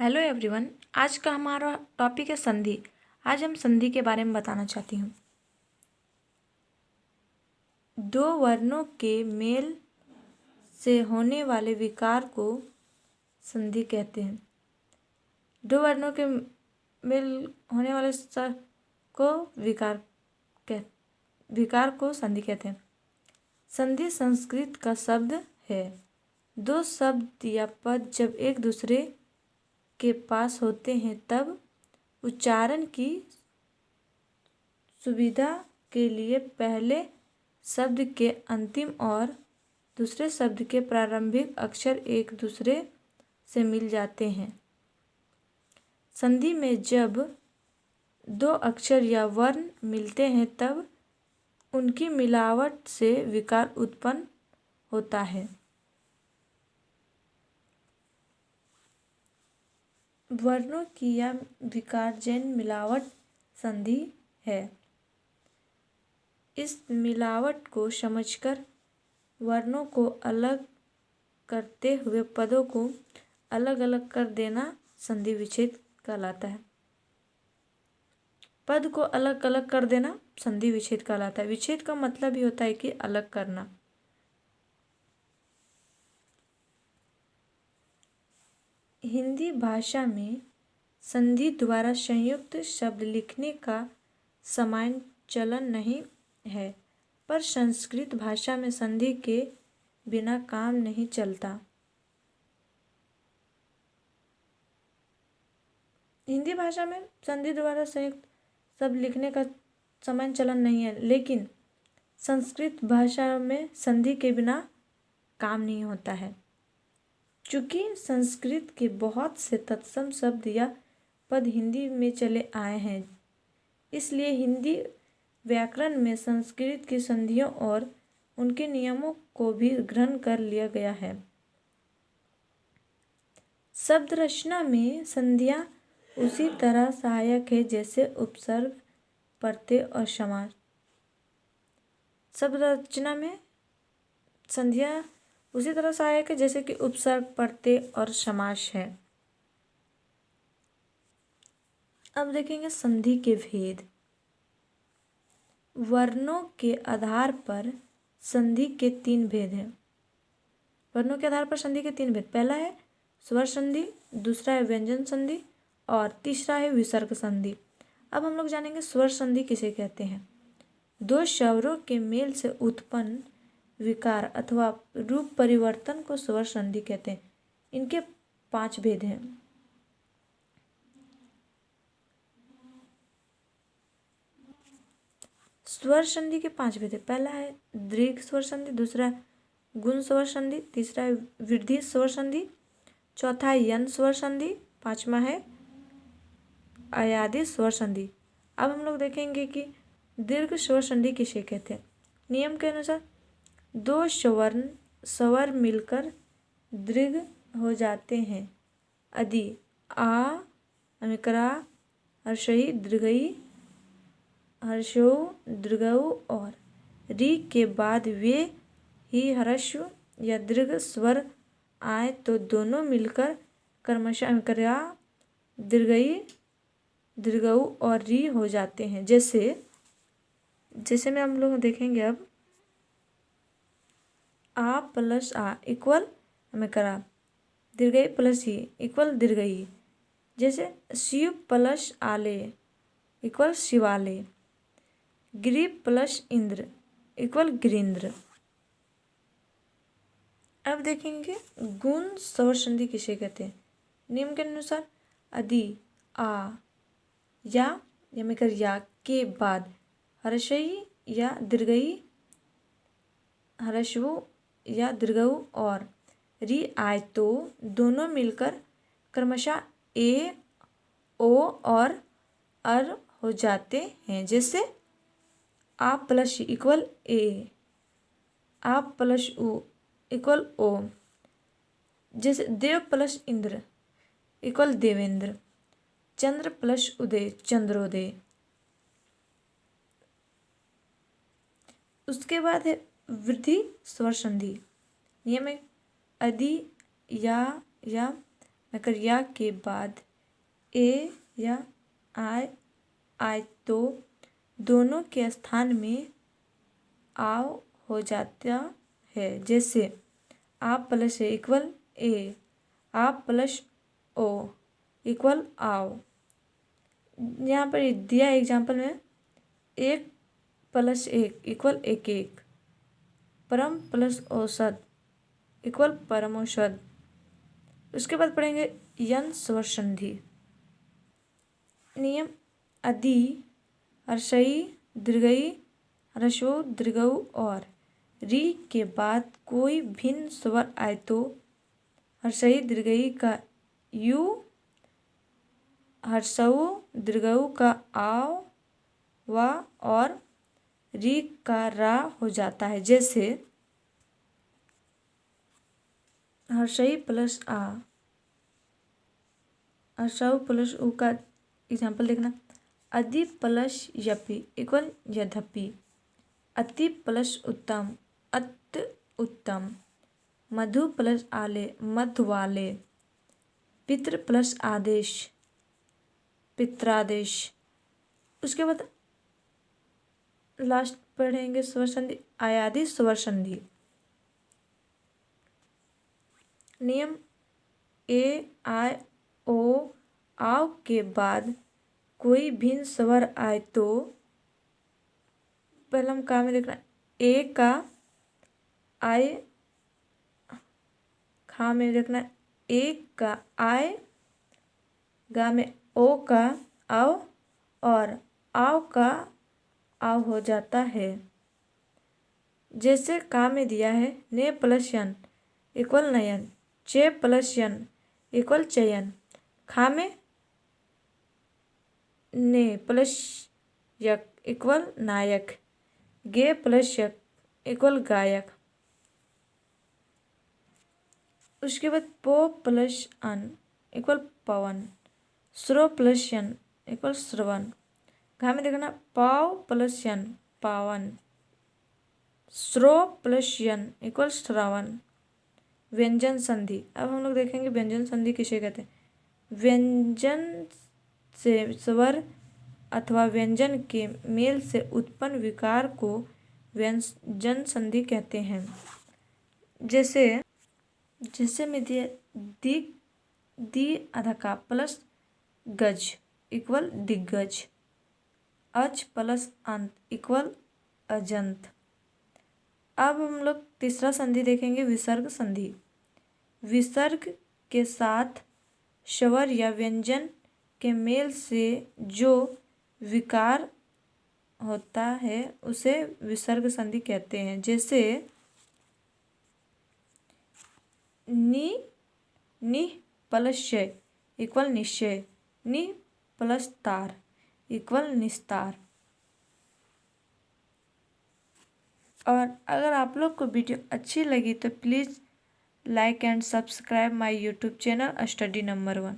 Hello everyone. आज का हमारा टॉपिक है संधि। आज हम संधि के बारे में बताना चाहती हूँ। दो वर्णों के मेल से होने वाले विकार को संधि कहते हैं। दो वर्णों के मेल होने वाले स्वर को विकार को संधि कहते हैं। संधि संस्कृत का शब्द है। दो शब्द या पद जब एक दूसरे के पास होते हैं तब उच्चारण की सुविधा के लिए पहले शब्द के अंतिम और दूसरे शब्द के प्रारंभिक अक्षर एक दूसरे से मिल जाते हैं। संधि में जब दो अक्षर या वर्ण मिलते हैं तब उनकी मिलावट से विकार उत्पन्न होता है। वर्णों की यह विकारजन्य मिलावट संधि है। इस मिलावट को समझकर वर्णों को अलग करते हुए पदों को अलग अलग कर देना संधि विच्छेद कहलाता है। पद को अलग अलग कर देना संधि विच्छेद कहलाता है। विच्छेद का मतलब ही होता है कि अलग करना। हिंदी भाषा में संधि द्वारा संयुक्त शब्द लिखने का सामान्य चलन नहीं है, पर संस्कृत भाषा में संधि के बिना काम नहीं चलता। हिंदी भाषा में संधि द्वारा संयुक्त शब्द लिखने का सामान्य चलन नहीं है, लेकिन संस्कृत भाषा में संधि के बिना काम नहीं होता है। चूँकि संस्कृत के बहुत से तत्सम शब्द या पद हिंदी में चले आए हैं, इसलिए हिंदी व्याकरण में संस्कृत की संधियों और उनके नियमों को भी ग्रहण कर लिया गया है। शब्द रचना में संधियाँ उसी तरह सहायक है जैसे उपसर्ग, प्रत्यय और समास। शब्द रचना में संधियाँ उसी तरह सहायक है जैसे कि उपसर्ग, प्रत्यय और समास है। अब देखेंगे संधि के भेद। वर्णों के आधार पर संधि के तीन भेद हैं। वर्णों के आधार पर संधि के तीन भेद। पहला है स्वर संधि, दूसरा है व्यंजन संधि और तीसरा है विसर्ग संधि। अब हम लोग जानेंगे स्वर संधि किसे कहते हैं। दो स्वरों के मेल से उत्पन्न विकार अथवा रूप परिवर्तन को स्वर संधि कहते हैं। इनके 5 भेद हैं। स्वर संधि के 5 भेद हैं। पहला है दीर्घ स्वर संधि, दूसरा गुण स्वर संधि, तीसरा है वृद्धि स्वर संधि, चौथा है यन स्वर संधि, पांचवा है अयादि स्वर संधि। अब हम लोग देखेंगे कि दीर्घ स्वर संधि किसे कहते हैं। नियम के अनुसार दो स्वर मिलकर दीर्घ हो जाते हैं। यदि आ, अमिकरा, हर्षई, दीर्घई, हर्षो, दीर्घऊ और री के बाद वे ही ह्रस्व या दीर्घ स्वर आए तो दोनों मिलकर क्रमशः अमिकरा, दीर्घई, दीर्घऊ और री हो जाते हैं। जैसे में हम लोग देखेंगे अब आ प्लस आ इक्वल हमें करा, दीर्घई प्लस ही इक्वल दीर्घई। जैसे शिव प्लस आले इक्वल शिवाले, गिरि प्लस इंद्र इक्वल गिरीन्द्र। अब देखेंगे गुण स्वर संधि किसे कहते हैं। नियम के अनुसार यदि आ या मिकर या के बाद हर्षई या दीर्घई, ह्रस्व या दीर्घऊ और री आए तो दोनों मिलकर क्रमशः ए, ओ और अर हो जाते हैं। जैसे आ प्लस इक्वल ए, आ प्लस उ इक्वल ओ। जैसे देव प्लस इंद्र इक्वल देवेंद्र, चंद्र प्लस उदय चंद्रोदय। उसके बाद है वृद्धि स्वर संधि। नियम है यदि या अगर या के बाद ए या आय आए तो दोनों के स्थान में आव हो जाता है। जैसे आप प्लस ए इक्वल ए, आप प्लस ओ इक्वल आव। यहाँ पर दिया एग्जाम्पल में एक प्लस एक इक्वल एक एक, परम प्लस औसत इक्वल परम औसत। उसके बाद पढ़ेंगे यन स्वर संधि। नियम अदि, हर्षई, दीर्घई, ह्रस्व दीर्घऊ और री के बाद कोई भिन्न स्वर आए तो हर्षई दीर्घई का यू, ह्रस्व दीर्घऊ का आव वा और री का रा हो जाता है। जैसे हर्षई प्लस आ, ह्रस्व प्लस उ का एग्जाम्पल देखना। अदि प्लस यपि इक्वल यद्यपि, अति प्लस उत्तम अत उत्तम, मधु प्लस आले मधु वाले, पितृ प्लस आदेश पित्रादेश। उसके बाद लास्ट पढ़ेंगे स्वर संधि आयादी स्वर संधि। नियम ए आय ओ आव के बाद कोई भिन्न स्वर आए तो पहले हम का में देखना ए का आय, खा में देखना ए का आय, गा में ओ का आव और आव का आव हो जाता है। जैसे का में दिया है ने प्लस यन इक्वल नयन, चे प्लस यन इक्वल चयन, खा में ने प्लस यक इक्वल नायक, गे प्लस यक इक्वल गायक। उसके बाद पो प्लस अन इक्वल पवन, श्रो प्लस यन इक्वल श्रवण, घा में देखना पाव प्लस यन पावन, श्रो प्लस यन इक्वल श्रवण। व्यंजन संधि। अब हम लोग देखेंगे व्यंजन संधि किसे कहते हैं। व्यंजन से स्वर अथवा व्यंजन के मेल से उत्पन्न विकार को व्यंजन संधि कहते हैं। जैसे में दिया दी अधका प्लस गज इक्वल दिग्गज, अज प्लस अंत इक्वल अजंत। अब हम लोग तीसरा संधि देखेंगे विसर्ग संधि। विसर्ग के साथ स्वर या व्यंजन के मेल से जो विकार होता है उसे विसर्ग संधि कहते हैं। जैसे नि प्लस शय इक्वल निश्चय, नि प्लस तार इक्वल निस्तार। और अगर आप लोग को वीडियो अच्छी लगी तो please like and subscribe my YouTube channel study number 1।